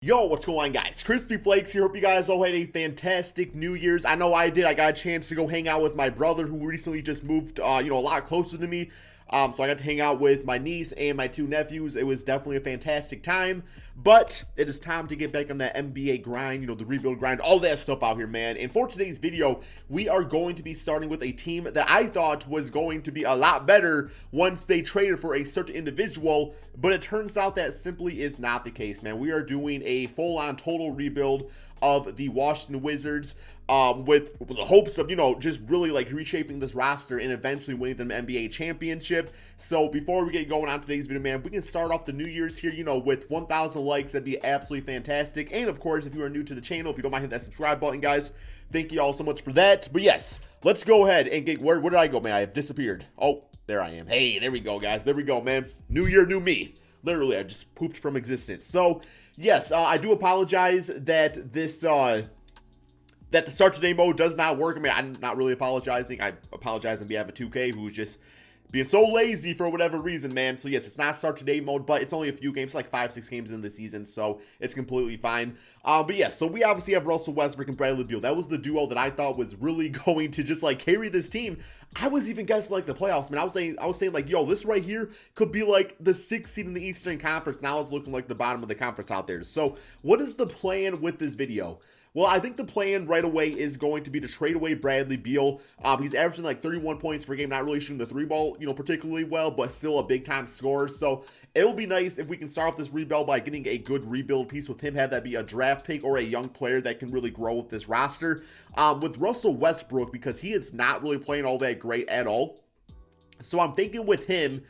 Yo, what's going on, guys? Crispy Flakes here. Hope you guys all had a fantastic New Year's. I know I did. I got a chance to go hang out with my brother who recently just moved, a lot closer to me. So I got to hang out with my niece and my two nephews. It was definitely a fantastic time. But it is time to get back on that NBA grind, the rebuild grind, all that stuff out here, man. And for today's video, we are going to be starting with a team that I thought was going to be a lot better once they traded for a certain individual. But it turns out that simply is not the case, man. We are doing a full-on total rebuild of the Washington Wizards with the hopes of, just really like reshaping this roster and eventually winning them an NBA championship. So before we get going on today's video, man, we can start off the New Year's here, with 1,000 likes. That'd be absolutely fantastic. And of course, if you are new to the channel, if you don't mind hitting that subscribe button, guys, thank you all so much for that. But yes, let's go ahead and get, where did I go, man? I have disappeared. Oh, there I am. Hey, there we go, guys. There we go, man. New year, new me. Literally, I just pooped from existence. So yes, I do apologize that this, that the start today mode does not work. I mean, I'm not really apologizing. I apologize on behalf of 2K, who's just being so lazy for whatever reason, man. So yes, it's not start today mode, but it's only a few games, like 5-6 games in the season, so it's completely fine. But yes, so we obviously have Russell Westbrook and Bradley Beal. That was the duo that I thought was really going to just like carry this team. I was even guessing like the playoffs, man. I was saying like, yo, this right here could be like the 6th seed in the Eastern Conference. Now it's looking like the bottom of the conference out there. So what is the plan with this video? Well, I think the plan right away is going to be to trade away Bradley Beal. He's averaging like 31 points per game, not really shooting the three ball, particularly well, but still a big time scorer. So it'll be nice if we can start off this rebuild by getting a good rebuild piece with him, have that be a draft pick or a young player that can really grow with this roster. With Russell Westbrook, because he is not really playing all that great at all. So I'm thinking with him,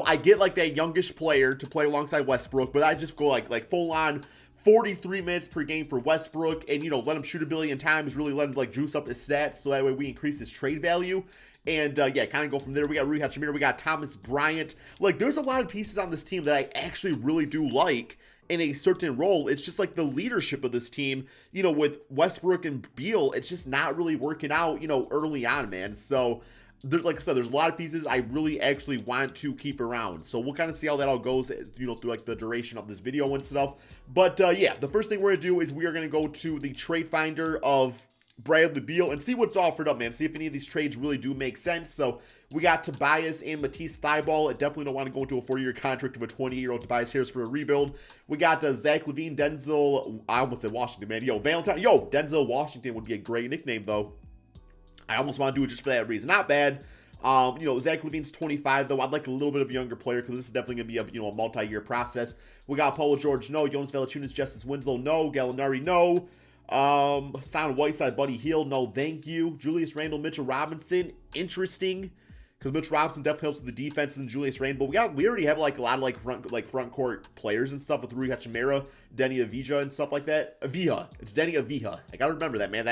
I get like that youngish player to play alongside Westbrook, but I just go like full on 43 minutes per game for Westbrook and, let him shoot a billion times, really let him like juice up his stats so that way we increase his trade value. And yeah, kind of go from there. We got Rui Hachimura, we got Thomas Bryant. Like, there's a lot of pieces on this team that I actually really do like in a certain role. It's just like the leadership of this team, with Westbrook and Beal, it's just not really working out, early on, man. So there's, like I said, there's a lot of pieces I really actually want to keep around. So we'll kind of see how that all goes, through like the duration of this video and stuff. But yeah, the first thing we're going to do is we are going to go to the trade finder of Bradley Beal and see what's offered up, man. See if any of these trades really do make sense. So we got Tobias and Matisse Thybulle. I definitely don't want to go into a 4-year contract of a 20-year-old Tobias Harris for a rebuild. We got Zach LaVine, Denzel, I almost said Washington, man. Denzel Washington would be a great nickname, though. I almost want to do it just for that reason. Not bad. Zach LaVine's 25, though. I'd like a little bit of a younger player because this is definitely going to be a multi-year process. We got Paul George, no. Jonas Valanciunas, Justice Winslow, no. Gallinari, no. Hassan Whiteside, Buddy Hield, no, thank you. Julius Randle, Mitchell Robinson, interesting, because Mitchell Robinson definitely helps with the defense than Julius Randle. We already have like a lot of front court players and stuff with Rui Hachimura, Denny Avija, and stuff like that. It's Denny Avija. I gotta remember that, man.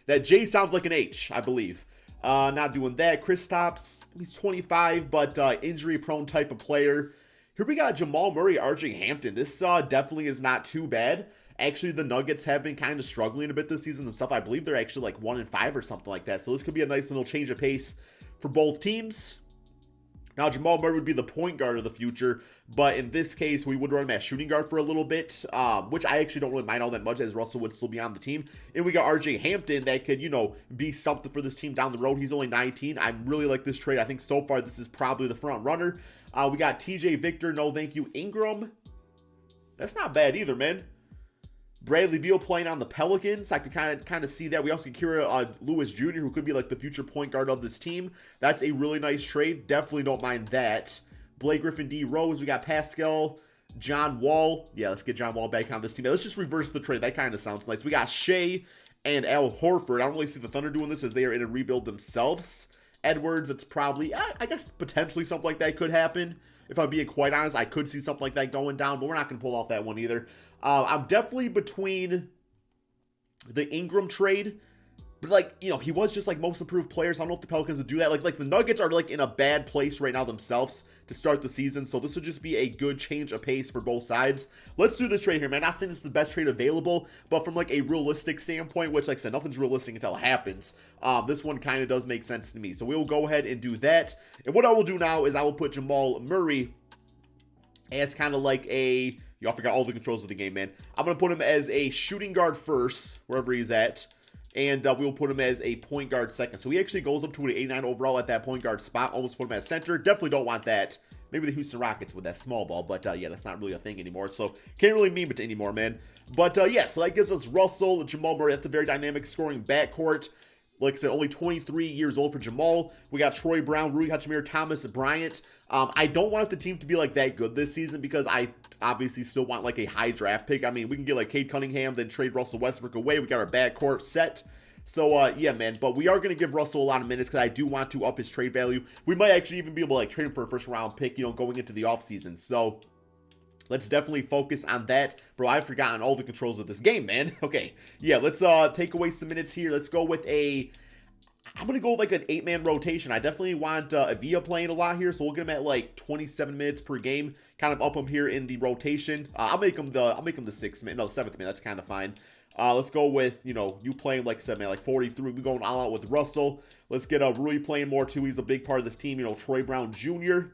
That J sounds like an H, I believe. Not doing that. Kristaps, he's 25, but injury-prone type of player. Here we got Jamal Murray, RJ Hampton. This definitely is not too bad. Actually, the Nuggets have been kind of struggling a bit this season and stuff. I believe they're actually like 1-5 or something like that. So this could be a nice little change of pace for both teams. Now, Jamal Murray would be the point guard of the future, but in this case, we would run him as shooting guard for a little bit, which I actually don't really mind all that much, as Russell would still be on the team. And we got RJ Hampton that could, be something for this team down the road. He's only 19. I really like this trade. I think so far this is probably the front runner. We got TJ Victor, no thank you. Ingram, that's not bad either, man. Bradley Beal playing on the Pelicans. I could kind of see that. We also get Kira Lewis Jr., who could be like the future point guard of this team. That's a really nice trade. Definitely don't mind that. Blake Griffin, D. Rose. We got Pascal, John Wall. Yeah, let's get John Wall back on this team. Let's just reverse the trade. That kind of sounds nice. We got Shea and Al Horford. I don't really see the Thunder doing this as they are in a rebuild themselves. Edwards, it's probably, I guess potentially something like that could happen. If I'm being quite honest, I could see something like that going down, but we're not going to pull off that one either. I'm definitely between the Ingram trade, but like, he was just like most improved players. I don't know if the Pelicans would do that. Like the Nuggets are like in a bad place right now themselves to start the season, so this would just be a good change of pace for both sides. Let's do this trade here, man. Not saying it's the best trade available, but from like a realistic standpoint, which like I said, nothing's realistic until it happens, this one kind of does make sense to me. So we will go ahead and do that. And what I will do now is I will put Jamal Murray as kind of like a Y'all forgot all the controls of the game, man. I'm going to put him as a shooting guard first, wherever he's at. And we'll put him as a point guard second. So he actually goes up to an 89 overall at that point guard spot. Almost put him as center. Definitely don't want that. Maybe the Houston Rockets with that small ball. But yeah, that's not really a thing anymore. So can't really meme it anymore, man. But yeah, so that gives us Russell, Jamal Murray. That's a very dynamic scoring backcourt. Like I said, only 23 years old for Jamal. We got Troy Brown, Rui Hachimura, Thomas Bryant. I don't want the team to be like that good this season because I obviously still want like a high draft pick. I mean, we can get like Cade Cunningham, then trade Russell Westbrook away. We got our backcourt set. So, yeah, man. But we are going to give Russell a lot of minutes because I do want to up his trade value. We might actually even be able to like trade him for a first-round pick, you know, going into the offseason. So let's definitely focus on that. Bro, I've forgotten all the controls of this game, man. Okay, yeah, let's take away some minutes here. Let's go with I'm going to go with like an 8-man rotation. I definitely want Avia playing a lot here, so we'll get him at like 27 minutes per game. Kind of up him here in the rotation. I'll make him the 6th man. No, the 7th man. That's kind of fine. Let's go with, you know, you playing like 7 man, like 43. We're going all out with Russell. Let's get Rui playing more too. He's a big part of this team. You know, Troy Brown Jr.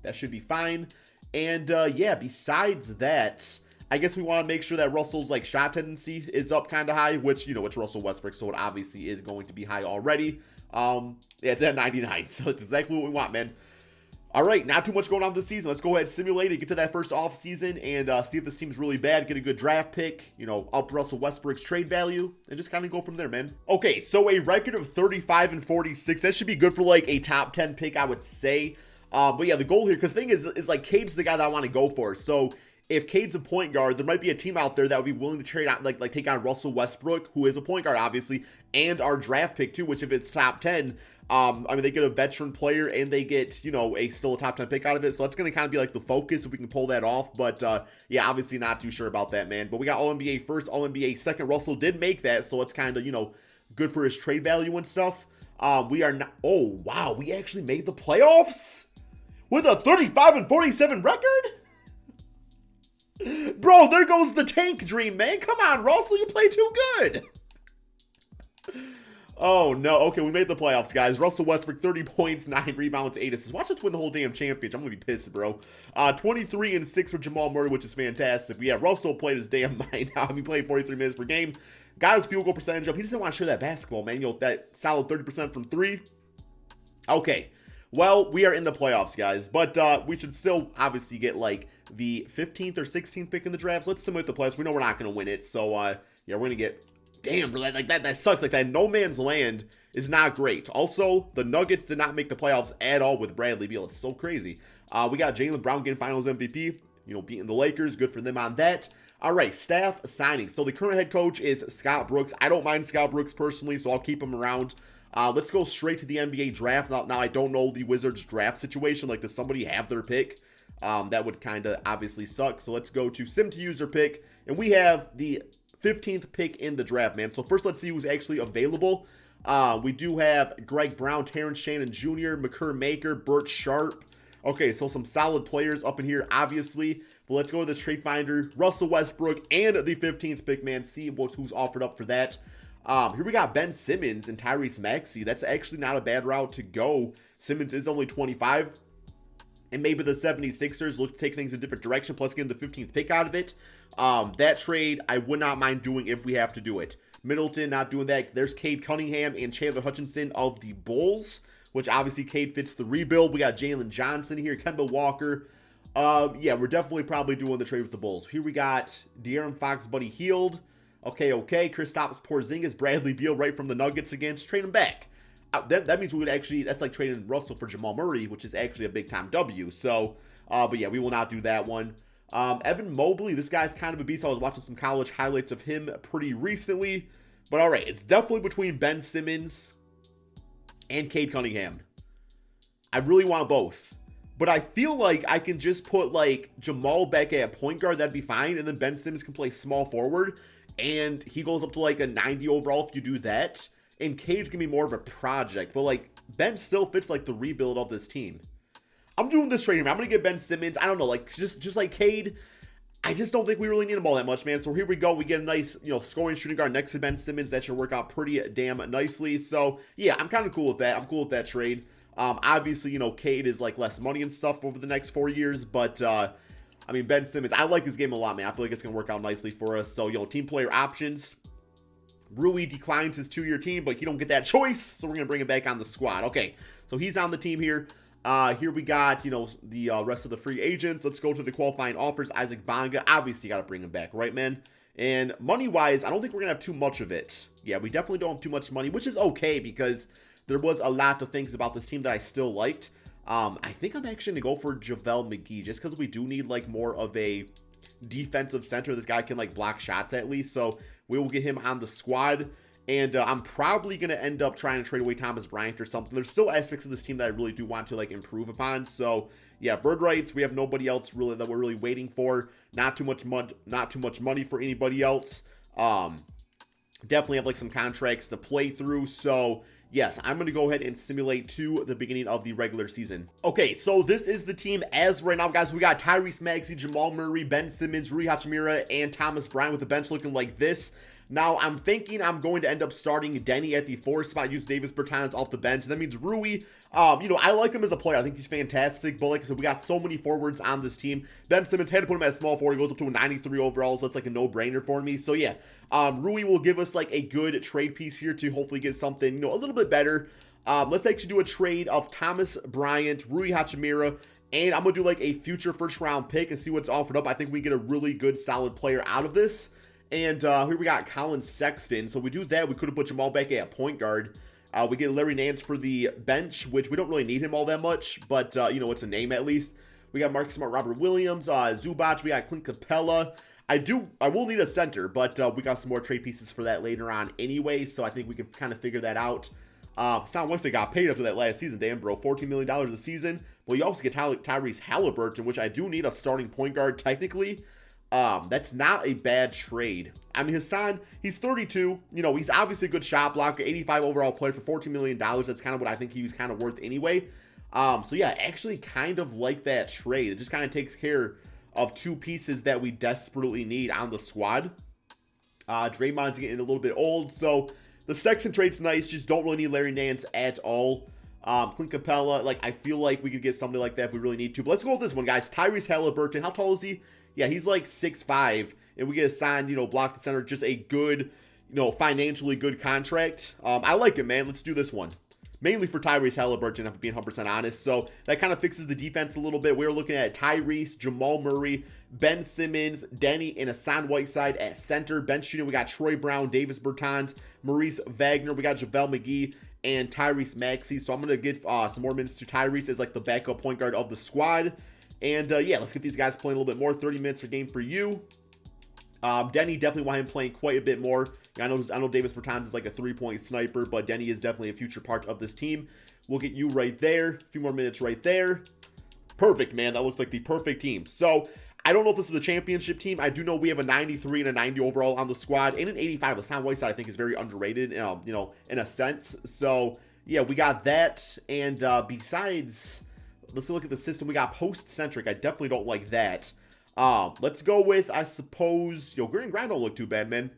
That should be fine. And yeah, besides that, I guess we want to make sure that Russell's like shot tendency is up kind of high, which, you know, it's Russell Westbrook, so it obviously is going to be high already. Yeah, it's at 99, so it's exactly what we want, man. All right, not too much going on this season. Let's go ahead and simulate it, get to that first offseason, and see if this team's really bad, get a good draft pick, you know, up Russell Westbrook's trade value, and just kind of go from there, man. Okay, so a record of 35 and 46. That should be good for like a top 10 pick, I would say. But yeah, the goal here, because the thing is like Cade's the guy that I want to go for. So if Cade's a point guard, there might be a team out there that would be willing to trade out, like take on Russell Westbrook, who is a point guard, obviously, and our draft pick too, which if it's top 10, I mean, they get a veteran player and they get, you know, still a top 10 pick out of it. So that's going to kind of be like the focus if we can pull that off. But yeah, obviously not too sure about that, man. But we got All-NBA first, All-NBA second. Russell did make that, so it's kind of, you know, good for his trade value and stuff. We are not, oh, wow, we actually made the playoffs with a 35 and 47 record? Bro, there goes the tank dream, man. Come on, Russell, you play too good. Oh, no. Okay, we made the playoffs, guys. Russell Westbrook, 30 points, 9 rebounds, 8 assists. Watch us win the whole damn championship. I'm going to be pissed, bro. 23 and 6 for Jamal Murray, which is fantastic. But yeah, Russell played his damn mind out. He played 43 minutes per game. Got his field goal percentage up. He just didn't want to share that basketball, man. You know, that solid 30% from 3. Okay. Well, we are in the playoffs, guys. But we should still obviously get, like, the 15th or 16th pick in the draft. Let's simulate the playoffs. We know we're not going to win it. So, yeah, we're going to get... Damn, bro, that sucks. Like, that no man's land is not great. Also, the Nuggets did not make the playoffs at all with Bradley Beal. It's so crazy. We got Jaylen Brown getting Finals MVP, you know, beating the Lakers. Good for them on that. All right, staff signings. So the current head coach is Scott Brooks. I don't mind Scott Brooks personally, so I'll keep him around. Let's go straight to the NBA draft. Now, I don't know the Wizards draft situation. Like, does somebody have their pick? That would kind of obviously suck. So let's go to sim to user pick. And we have the 15th pick in the draft, man. So first, let's see who's actually available. We do have Greg Brown, Terrence Shannon Jr., Makur Maker, Burt Sharp. Okay, so some solid players up in here, obviously. But let's go to this trade finder. Russell Westbrook and the 15th pick, man. See who's offered up for that. Here we got Ben Simmons and Tyrese Maxey. That's actually not a bad route to go. Simmons is only 25. And maybe the 76ers look to take things in a different direction, plus getting the 15th pick out of it. That trade, I would not mind doing if we have to do it. Middleton, not doing that. There's Cade Cunningham and Chandler Hutchinson of the Bulls, which obviously Cade fits the rebuild. We got Jalen Johnson here, Kemba Walker. Yeah, we're definitely probably doing the trade with the Bulls. Here we got De'Aaron Fox, Buddy Hield. Okay. Kristaps Porzingis, Bradley Beal right from the Nuggets against. Trade him back. That means we would actually, that's like trading Russell for Jamal Murray, which is actually a big time W. So, but yeah, we will not do that one. Evan Mobley, this guy's kind of a beast. I was watching some college highlights of him pretty recently. But all right, it's definitely between Ben Simmons and Cade Cunningham. I really want both. But I feel like I can just put like Jamal back at point guard, that'd be fine. And then Ben Simmons can play small forward. And he goes up to like a 90 overall if you do that. And Cade's going to be more of a project. But, like, Ben still fits, like, the rebuild of this team. I'm doing this trade here, man. I'm going to get Ben Simmons. I don't know, like, just like Cade, I just don't think we really need him all that much, man. So here we go. We get a nice, you know, scoring shooting guard next to Ben Simmons. That should work out pretty damn nicely. So, yeah, I'm kind of cool with that. I'm cool with that trade. Obviously, you know, Cade is, like, less money and stuff over the next 4 years. But, I mean, Ben Simmons, I like his game a lot, man. I feel like it's going to work out nicely for us. So, team player options. Rui declines his 2-year team, but he don't get that choice, so we're going to bring him back on the squad. Okay, so he's on the team here. Here we got, the rest of the free agents. Let's go to the qualifying offers. Isaac Bonga, obviously got to bring him back, right, man? And money-wise, I don't think we're going to have too much of it. Yeah, we definitely don't have too much money, which is okay because there was a lot of things about this team that I still liked. I think I'm actually going to go for JaVale McGee just because we do need, more of a defensive center. This guy can, block shots at least, so we will get him on the squad. And I'm probably going to end up trying to trade away Thomas Bryant or something. There's still aspects of this team that I really do want to, improve upon. So, yeah, bird rights, we have nobody else really that we're really waiting for. Not too much money for anybody else. Definitely have, some contracts to play through. So, yes, I'm going to go ahead and simulate to the beginning of the regular season. Okay, so this is the team as right now, guys. We got Tyrese Maxey, Jamal Murray, Ben Simmons, Rui Hachimura, and Thomas Bryant with the bench looking like this. Now, I'm thinking I'm going to end up starting Denny at the 4 spot, use Davis Bertans off the bench. And that means Rui, I like him as a player. I think he's fantastic. But like I said, we got so many forwards on this team. Ben Simmons had to put him at small forward. He goes up to a 93 overall, so that's a no-brainer for me. So yeah, Rui will give us a good trade piece here to hopefully get something, a little bit better. Let's actually do a trade of Thomas Bryant, Rui Hachimura, and I'm going to do a future first-round pick and see what's offered up. I think we get a really good, solid player out of this. And here we got Colin Sexton. So we do that. We could have put Jamal back at point guard. We get Larry Nance for the bench, which we don't really need him all that much. But, it's a name at least. We got Marcus Smart, Robert Williams, Zubac. We got Clint Capella. I will need a center, but we got some more trade pieces for that later on anyway. So I think we can kind of figure that out. Sound like they got paid after that last season, damn, bro. $14 million a season. Well, you also get Tyrese Halliburton, which I do need a starting point guard technically. That's not a bad trade. I mean, Hassan, he's 32. He's obviously a good shot blocker, 85 overall player for $14 million. That's kind of what I think he was kind of worth anyway. So yeah, actually kind of like that trade. It just kind of takes care of 2 pieces that we desperately need on the squad. Draymond's getting a little bit old, so the Sexton trade's nice. Just don't really need Larry Nance at all. Clint Capella, I feel like we could get somebody like that if we really need to. But let's go with this one, guys. Tyrese Halliburton. How tall is he? Yeah, he's 6'5", and we get assigned, block the center, just a good, financially good contract. I like it, man. Let's do this one. Mainly for Tyrese Halliburton, if I'm being 100% honest. So that kind of fixes the defense a little bit. We're looking at Tyrese, Jamal Murray, Ben Simmons, Denny, and Hassan Whiteside at center. Bench shooting, we got Troy Brown, Davis Bertans, Maurice Wagner. We got JaVale McGee and Tyrese Maxey. So I'm going to give some more minutes to Tyrese as the backup point guard of the squad. And, yeah, let's get these guys playing a little bit more. 30 minutes per game for you. Denny, definitely want him playing quite a bit more. I know Davis Bertans is a 3-point sniper, but Denny is definitely a future part of this team. We'll get you right there. A few more minutes right there. Perfect, man. That looks like the perfect team. So, I don't know if this is a championship team. I do know we have a 93 and a 90 overall on the squad. And an 85. Hassan Whiteside, I think, is very underrated, in a sense. So, yeah, we got that. And besides... Let's look at the system. We got post-centric. I definitely don't like that. Let's go with, I suppose... Grit and Grind don't look too bad, man.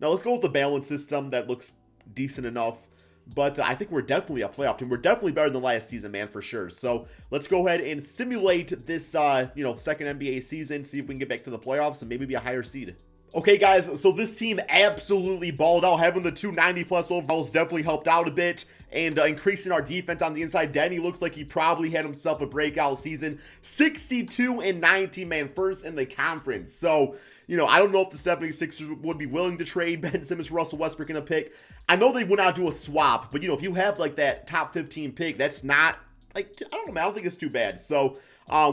Now, let's go with the balance system. That looks decent enough. But I think we're definitely a playoff team. We're definitely better than last season, man, for sure. So, let's go ahead and simulate this, second NBA season. See if we can get back to the playoffs and maybe be a higher seed. Okay, guys, so this team absolutely balled out. Having the 290-plus overalls definitely helped out a bit, and increasing our defense on the inside. Denny looks like he probably had himself a breakout season. 62-90, man, first in the conference. So, I don't know if the 76ers would be willing to trade Ben Simmons, Russell Westbrook in a pick. I know they would not do a swap, but, if you have, that top 15 pick, that's not, I don't know, man, I don't think it's too bad. So,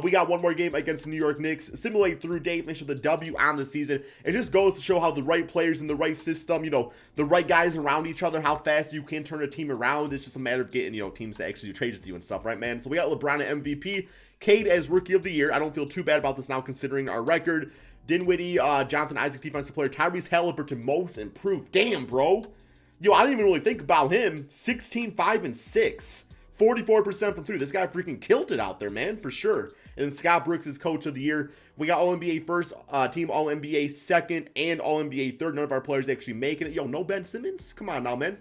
we got one more game against the New York Knicks. Simulate through Dave, finish with a W on the season. It just goes to show how the right players in the right system, the right guys around each other, how fast you can turn a team around. It's just a matter of getting, teams to actually do trades with you and stuff, right, man? So we got LeBron at MVP, Cade as Rookie of the Year. I don't feel too bad about this now considering our record. Dinwiddie, Jonathan Isaac, Defensive Player. Tyrese Halliburton, Most Improved. Damn, bro. I didn't even really think about him. 16, 5, and 6. 44% from 3. This guy freaking killed it out there, man, for sure. And then Scott Brooks is Coach of the Year. We got All-NBA first, team All-NBA second, and All-NBA third. None of our players actually making it. No Ben Simmons? Come on now, man.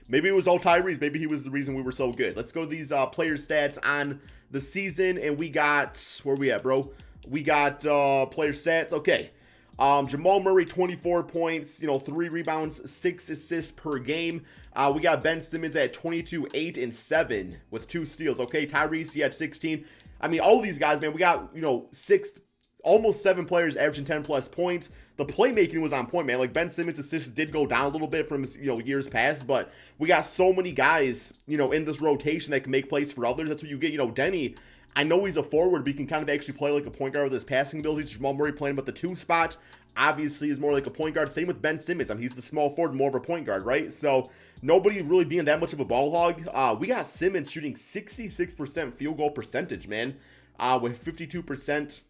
Maybe it was all Tyrese. Maybe he was the reason we were so good. Let's go to these player stats on the season. And we got, where we at, bro? We got player stats. Okay. Jamal Murray, 24 points, 3 rebounds, 6 assists per game. We got Ben Simmons at 22, 8, and 7 with 2 steals. Okay, Tyrese, he had 16. I mean, all of these guys, man, we got, almost 7 players averaging 10 plus points. The playmaking was on point, man. Like, Ben Simmons' assists did go down a little bit from, years past, but we got so many guys, in this rotation that can make plays for others. That's what you get. Denny, I know he's a forward, but he can kind of actually play like a point guard with his passing abilities. Jamal Murray playing him at the 2 spot, obviously is more like a point guard. Same with Ben Simmons. I mean, he's the small forward, more of a point guard, right? So nobody really being that much of a ball hog. We got Simmons shooting 66% field goal percentage, man, with 52%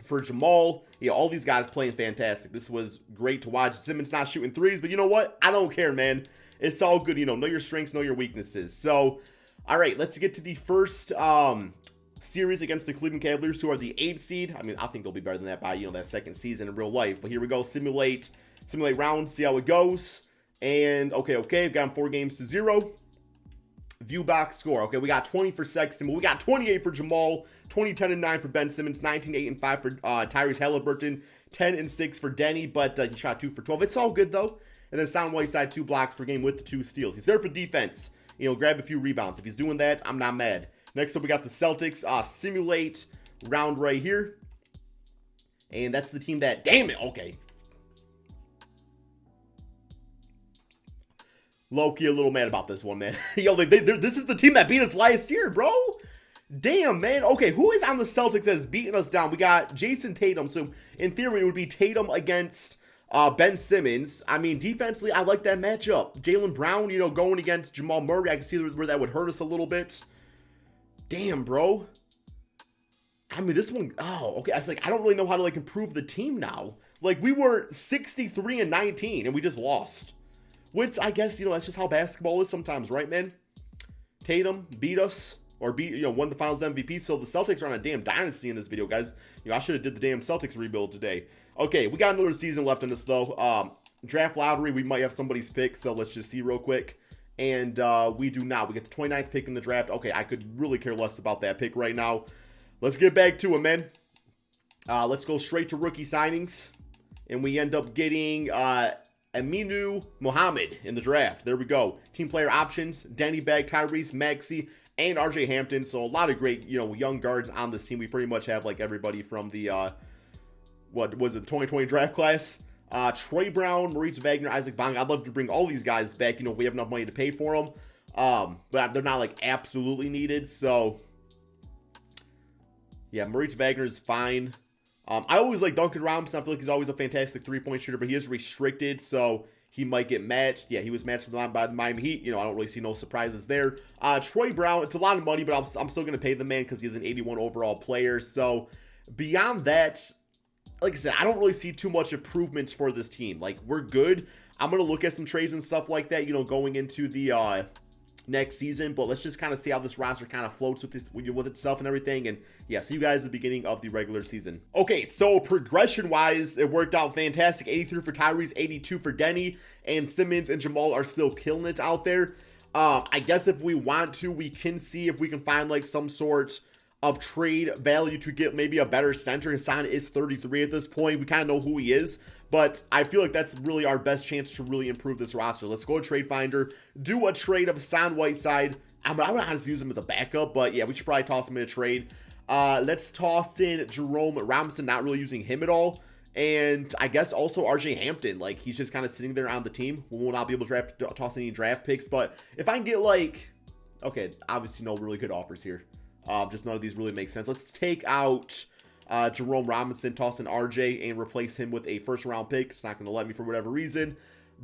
for Jamal. Yeah, all these guys playing fantastic. This was great to watch. Simmons not shooting threes, but you know what? I don't care, man. It's all good. Know your strengths, know your weaknesses. So, all right, let's get to the first series against the Cleveland Cavaliers, who are the 8th seed. I mean, I think they'll be better than that by, that second season in real life. But here we go. Simulate rounds, see how it goes. And, okay, got them 4-0. View box score. Okay, we got 20 for Sexton, but we got 28 for Jamal, 20, 10, and 9 for Ben Simmons, 19, 8, and 5 for Tyrese Halliburton, 10 and 6 for Denny, but he shot 2 for 12. It's all good, though. And then Sound Whiteside, 2 blocks per game with the 2 steals. He's there for defense. Grab a few rebounds. If he's doing that, I'm not mad. Next up, we got the Celtics. Simulate round right here. And that's the team that, damn it, okay. Low-key a little mad about this one, man. This is the team that beat us last year, bro. Damn, man. Okay, who is on the Celtics that's beating us down? We got Jason Tatum. So, in theory, it would be Tatum against Ben Simmons. I mean, defensively, I like that matchup. Jaylen Brown, going against Jamal Murray. I can see where that would hurt us a little bit. Damn, bro. I mean, this one, okay. I was like, I don't really know how to, improve the team now. We were 63-19, and we just lost. Which, I guess, that's just how basketball is sometimes, right, man? Tatum beat us, or won the Finals MVP, so the Celtics are on a damn dynasty in this video, guys. I should have did the damn Celtics rebuild today. Okay, we got another season left in this, though. Draft lottery, we might have somebody's pick, so let's just see real quick. And we do not. We get the 29th pick in the draft. Okay, I could really care less about that pick right now. Let's get back to it, man. Let's go straight to rookie signings. And we end up getting Aminu Mohammed in the draft. There we go. Team player options, Danny Bag, Tyrese Maxey, and RJ Hampton. So a lot of great, young guards on this team. We pretty much have everybody from the, what was it, the 2020 draft class. Troy Brown, Maurice Wagner, Isaac Bonga. I'd love to bring all these guys back, if we have enough money to pay for them. But they're not absolutely needed. So yeah, Maurice Wagner is fine. I always like Duncan Robinson. I feel like he's always a fantastic 3-point shooter, but he is restricted, so he might get matched. Yeah, he was matched by the Miami Heat. I don't really see no surprises there. Troy Brown, it's a lot of money, but I'm still going to pay the man because he's an 81 overall player. So beyond that, like I said, I don't really see too much improvements for this team. We're good. I'm going to look at some trades and stuff like that, going into the next season, but let's just kind of see how this roster kind of floats with itself and everything. And yeah, see you guys at the beginning of the regular season. Okay, so progression wise, it worked out fantastic. 83 for Tyrese, 82 for Denny, and Simmons and Jamal are still killing it out there. I guess if we want to, we can see if we can find some sort of trade value to get maybe a better center. Hassan is 33 at this point. We kind of know who he is, but I feel like that's really our best chance to really improve this roster. Let's go to Trade Finder, do a trade of Hassan Whiteside. I would honestly use him as a backup, but yeah, we should probably toss him in a trade. Let's toss in Jerome Robinson, not really using him at all. And I guess also RJ Hampton, he's just kind of sitting there on the team. We will not be able to toss any draft picks, but if I can get okay, obviously no really good offers here. Just none of these really make sense. Let's take out Jerome Robinson, toss in RJ, and replace him with a first-round pick. It's not going to let me for whatever reason.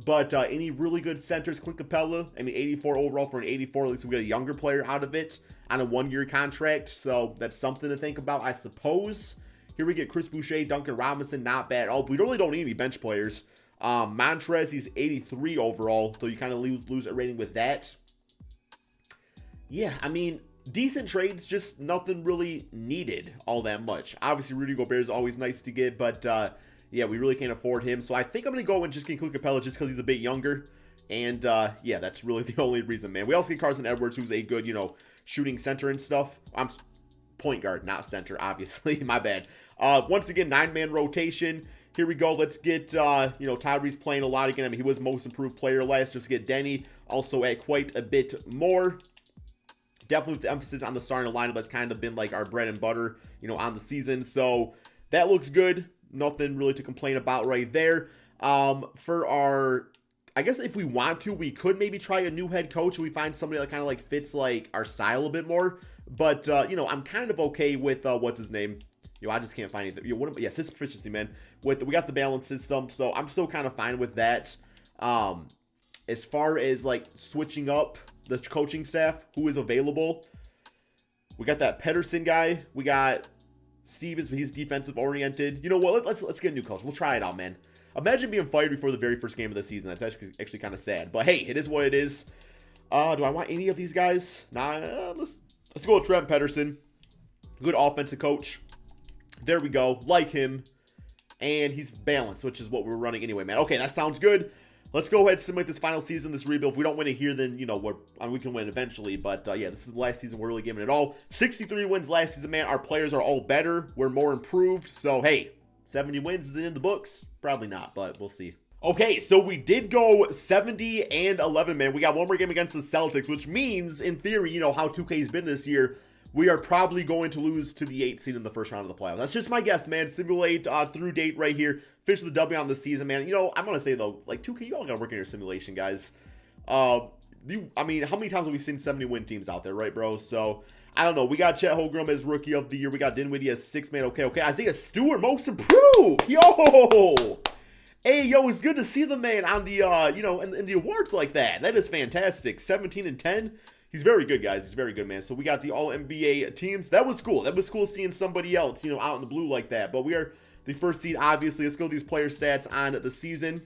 But any really good centers, Clint Capella, 84 overall for an 84. At least we get a younger player out of it on a 1-year contract. So that's something to think about, I suppose. Here we get Chris Boucher, Duncan Robinson, not bad. Oh, we really don't need any bench players. Montrez, he's 83 overall, so you kind of lose a rating with that. Yeah, decent trades, just nothing really needed all that much. Obviously, Rudy Gobert is always nice to get, but yeah, we really can't afford him. So I think I'm going to go and just get Clint Capella just because he's a bit younger. And yeah, that's really the only reason, man. We also get Carson Edwards, who's a good, shooting center and stuff. point guard, not center, obviously. My bad. Once again, 9-man rotation. Here we go. Let's get, Tyrese playing a lot again. I mean, he was most improved player last. Just get Denny also at quite a bit more. Definitely with the emphasis on the starting lineup. That's kind of been like our bread and butter, on the season. So that looks good. Nothing really to complain about right there. For our, I guess if we want to, we could maybe try a new head coach. We find somebody that kind of like fits like our style a bit more. But, I'm kind of okay with, what's his name? I just can't find anything. System efficiency, man. We got the balance system, so I'm still kind of fine with that. As far as like switching up the coaching staff, who is available, we got that Pedersen guy. We got Stevens, but he's defensive oriented. You know what? Let's get a new coach. We'll try it out, man. Imagine being fired before the very first game of the season. That's actually kind of sad. But hey, it is what it is. Do I want any of these guys? Nah. Let's go with Trent Pedersen. Good offensive coach. There we go. Like him. And he's balanced, which is what we're running anyway, man. Okay, that sounds good. Let's go ahead and simulate this final season, this rebuild. If we don't win it here, then, we can win eventually. But, yeah, this is the last season we're really giving it all. 63 wins last season, man. Our players are all better. We're more improved. So, hey, 70 wins is it in the books? Probably not, but we'll see. Okay, so we did go 70-11, man. We got one more game against the Celtics, which means, in theory, how 2K's been this year, we are probably going to lose to the 8th seed in the first round of the playoffs. That's just my guess, man. Simulate through date right here. Finish the W on the season, man. I'm going to say, though, like, 2K, you all got to work in your simulation, guys. How many times have we seen 70-win teams out there, right, bro? So, I don't know. We got Chet Holmgren as Rookie of the Year. We got Dinwiddie as 6th man. Okay. Isaiah Stewart, most improved. Yo! Hey, yo, it's good to see the man on the, in the awards like that. That is fantastic. 17-10. He's very good, guys. He's very good, man. So we got the All-NBA teams. That was cool. That was cool seeing somebody else, out in the blue like that. But we are the first seed, obviously. Let's go these player stats on the season.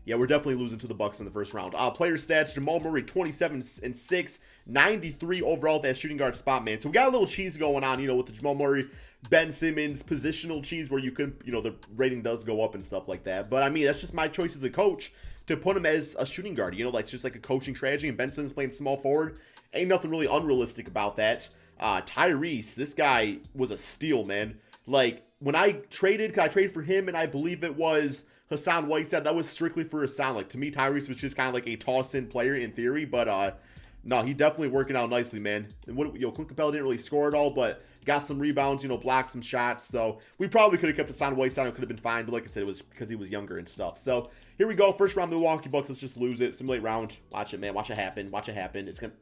Yeah, we're definitely losing to the Bucks in the first round. Player stats, Jamal Murray, 27-6, 93 overall at that shooting guard spot, man. So we got a little cheese going on, with the Jamal Murray, Ben Simmons positional cheese where you can, the rating does go up and stuff like that. But, I mean, that's just my choice as a coach to put him as a shooting guard. Like, just like a coaching strategy. And Ben Simmons playing small forward. Ain't nothing really unrealistic about that. Tyrese, this guy was a steal, man. Like, when I traded for him, and I believe it was Hassan Whiteside, that was strictly for Hassan. Like, to me, Tyrese was just kind of like a toss-in player in theory, but no, he definitely working out nicely, man. And Clint Capella didn't really score at all, but got some rebounds, blocked some shots. So we probably could have kept Hassan Whiteside. It could have been fine, but like I said, it was because he was younger and stuff. So here we go. First round, Milwaukee Bucks. Let's just lose it. Simulate round. Watch it, man. Watch it happen. Watch it happen. It's gonna.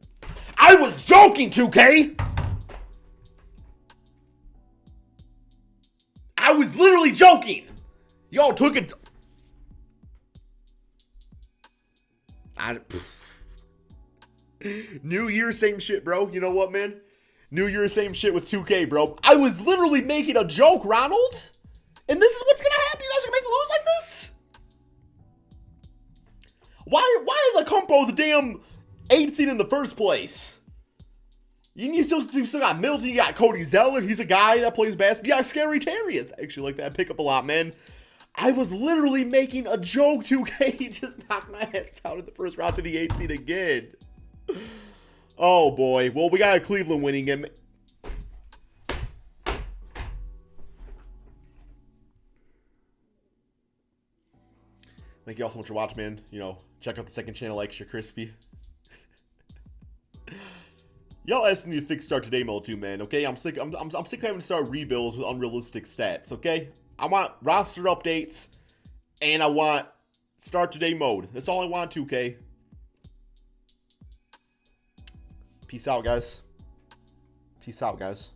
I was joking, 2K. I was literally joking. Y'all took it. New Year, same shit, bro. You know what, man? New Year, same shit with 2K, bro. I was literally making a joke, Ronald. And this is what's going to happen? You guys are going to make me lose like this? Why is Acumpo the damn 8th seed in the first place? You still got Middleton. You got Cody Zeller. He's a guy that plays basketball. You got Scary Terry. It's actually like that. Pick up a lot, man. I was literally making a joke, 2K. He just knocked my ass out in the first round to the 8th seed again. Oh, boy. Well, we got Cleveland winning him. Thank you all so much for watching, man. Check out the second channel, extra crispy. Y'all asking me to fix start today mode too, man. Okay, I'm sick. I'm sick of having to start rebuilds with unrealistic stats. Okay, I want roster updates, and I want start today mode. That's all I want, 2K. Peace out, guys. Peace out, guys.